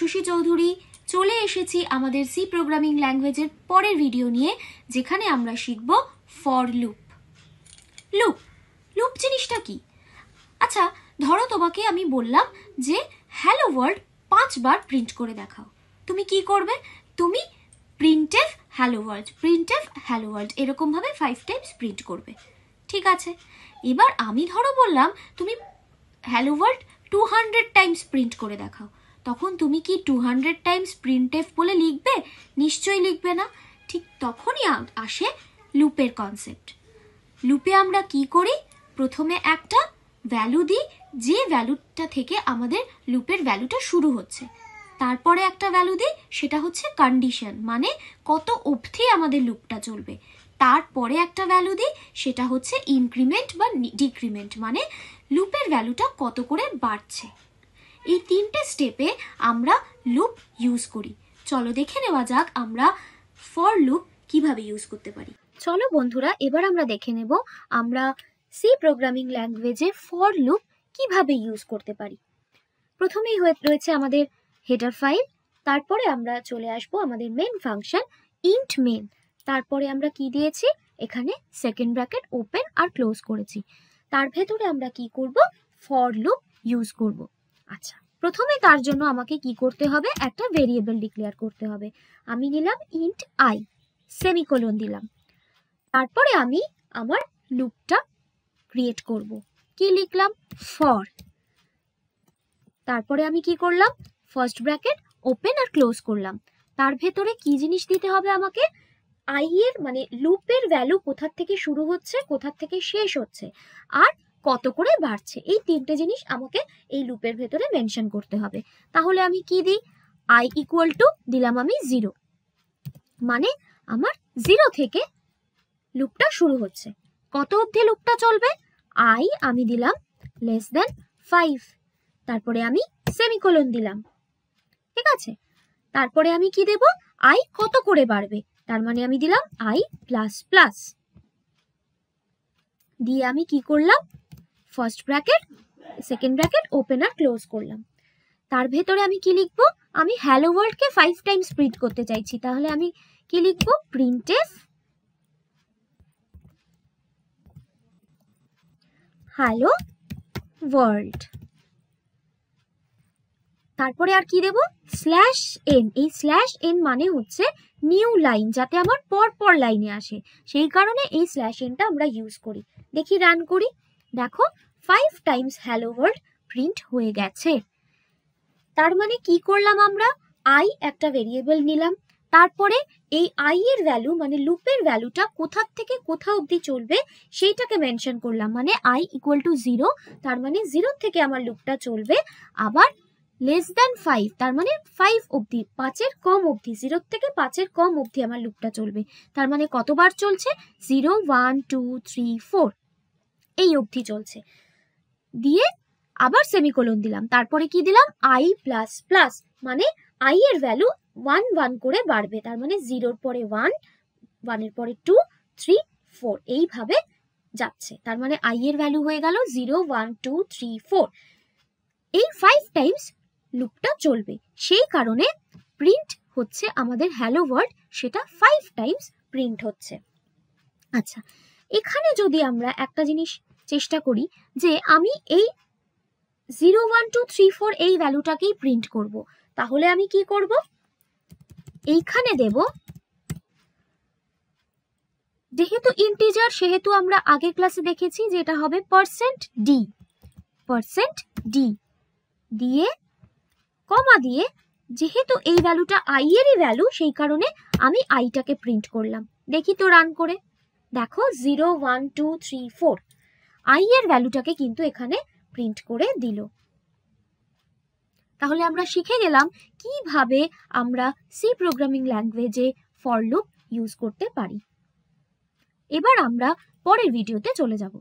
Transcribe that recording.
আশুষী চৌধুরী চলে এসেছি আমাদের সি প্রোগ্রামিং ল্যাঙ্গুয়েজের পরের ভিডিও নিয়ে, যেখানে আমরা শিখব ফর লুপ। লুপ লুপ জিনিসটা কি? আচ্ছা, ধরো তোমাকে আমি বললাম যে হ্যালো ওয়ার্ল্ড 5 বার প্রিন্ট করে দেখাও। তুমি কি করবে? তুমি প্রিন্টএফ হ্যালো ওয়ার্ল্ড এরকম ভাবে 5 টাইমস প্রিন্ট করবে। ঠিক আছে, এবার আমি ধরো বললাম তুমি হ্যালো ওয়ার্ল্ড 200 টাইমস প্রিন্ট করে দেখাও। তখন তুমি কি 200 টাইমস প্রিন্টএফ বলে লিখবে? নিশ্চয়ই লিখবে না। ঠিক তখনই আসে লুপের কনসেপ্ট। লুপে আমরা কি করি? প্রথমে একটা ভ্যালু দিই, যে ভ্যালুটা থেকে আমাদের লুপের ভ্যালুটা শুরু হচ্ছে। তারপরে একটা ভ্যালু দিই, সেটা হচ্ছে কন্ডিশন, মানে কত অবধি আমাদের লুপটা চলবে। তারপরে একটা ভ্যালু দিই, সেটা হচ্ছে ইনক্রিমেন্ট বা ডিক্রিমেন্ট, মানে লুপের ভ্যালুটা কত করে বাড়ছে। এই 3টে স্টেপে আমরা লুপ ইউজ করি। চলো দেখে নেওয়া যাক আমরা ফর লুপ কিভাবে ইউজ করতে পারি। চলো বন্ধুরা, এবার আমরা দেখে নেব আমরা সি প্রোগ্রামিং ল্যাঙ্গুয়েজে ফর লুপ কিভাবে ইউজ করতে পারি। প্রথমেই রয়েছে আমাদের হেডার ফাইল, তারপরে আমরা চলে আসব আমাদের মেন ফাংশন ইন্ট মেন। তারপরে আমরা কি দিয়েছি? এখানে সেকেন্ড ব্র্যাকেট ওপেন আর ক্লোজ করেছি। তার ভেতরে আমরা কি করব? ফর লুপ ইউজ করব। আচ্ছা, প্রথমে তার জন্য আমাকে কি করতে হবে? একটা ভেরিয়েবল ডিক্লেয়ার করতে হবে। আমি নিলাম ইন্ট আই, সেমিকোলন দিলাম। তারপরে আমি আমার লুপটা ক্রিয়েট করব। কি লিখলাম? ফর। তারপরে আমি কি করলাম? ফার্স্ট ব্র্যাকেট ওপেন আর ক্লোজ করলাম। তার ভেতরে কি জিনিস দিতে হবে আমাকে? আই এর মানে লুপের ভ্যালু কোথা থেকে শুরু হচ্ছে, কোথা থেকে শেষ হচ্ছে, আর কত করে বাড়ছে। এই 3টে জিনিস আমাকে এই লুপের ভেতরে মেনশন করতে হবে। তাহলে আমি কি দিই? আই ইকুয়াল টু দিলাম আমি 0, মানে আমার 0 থেকে লুপটা শুরু হচ্ছে। কত অবধি লুপটা চলবে? আই আমি দিলাম লেস দেন 5। তারপরে আমি সেমিকোলন দিলাম। ঠিক আছে, তারপরে আমি কি দেব? আই কত করে বাড়বে, তার মানে আমি দিলাম আই প্লাস প্লাস দিয়ে আমি কি করলাম? First bracket second bracket open আর ক্লোজ করলাম। তার ভেতরে আমি কি লিখব? আমি হ্যালো ওয়ার্ল্ডকে 5 টাইমস প্রিন্ট করতে চাইছি, তাহলে আমি কি লিখব? Printf hello world. তারপরে আর কি দেব? Slash n. এই স্ল্যাশ এন মানে হচ্ছে নিউ লাইন, যাতে আমার পর লাইনে আসে, সেই কারণে এই স্ল্যাশ এনটা আমরা ইউজ করি। দেখি রান করি, দেখো 5 টাইমস হ্যালো ওয়ার্ল্ড প্রিন্ট হয়ে গেছে। তার মানে কি করলাম? আমরা আই একটা ভেরিয়েবল নিলাম, তারপরে এই আই এর ভ্যালু মানে লুপের ভ্যালুটা কোথা থেকে কোথা অবধি চলবে সেইটাকে মেনশন করলাম, মানে আই ইকুয়াল টু 0, তার মানে 0 থেকে আমার লুপটা চলবে। আবার লেস দ্যান 5, তার মানে 5 অবধি, 5-এর কম অবধি, 0 থেকে 5-এর কম অবধি আমার লুপটা চলবে। তার মানে কতবার চলছে? 0 1 2 3 4 এই অবধি চলছে। দিয়ে আবার সেমিকোলন দিলাম। তারপরে কি দিলাম? আই প্লাস প্লাস, মানে আই এর ভ্যালু 1 1 করে বাড়বে, তার মানে 0-এর পরে 1, 1-এর পরে 2 3 4 এইভাবে যাচ্ছে। তার মানে আই এর ভ্যালু হয়ে গেল 0 1 2 3 4। এই 5 টাইমস লুপটা চলবে, সেই কারণে প্রিন্ট হচ্ছে আমাদের হ্যালো ওয়ার্ল্ড, সেটা 5 টাইমস প্রিন্ট হচ্ছে। আচ্ছা, এখানে যদি আমরা একটা জিনিস চেষ্টা করি যে আমি এই 0 1 2 3 4 এই ভ্যালুটাকেই প্রিন্ট করব, তাহলে আমি কি করব? এইখানে দেব, যেহেতু ইন্টিজার সেহেতু আমরা আগের ক্লাসে দেখেছি যে এটা হবে %d দিয়ে কমা দিয়ে, যেহেতু এই ভ্যালুটা আই এরই ভ্যালু, সেই কারণে আমি আইটাকে প্রিন্ট করলাম। দেখি তো রান করে, দেখো 0 1 2 3 4 আই এর ভ্যালুটাকে কিন্তু এখানে প্রিন্ট করে দিল। তাহলে আমরা শিখে গেলাম কিভাবে আমরা সি প্রোগ্রামিং ল্যাঙ্গুয়েজে ফর লুপ ইউজ করতে পারি। এবার আমরা পরের ভিডিওতে চলে যাব।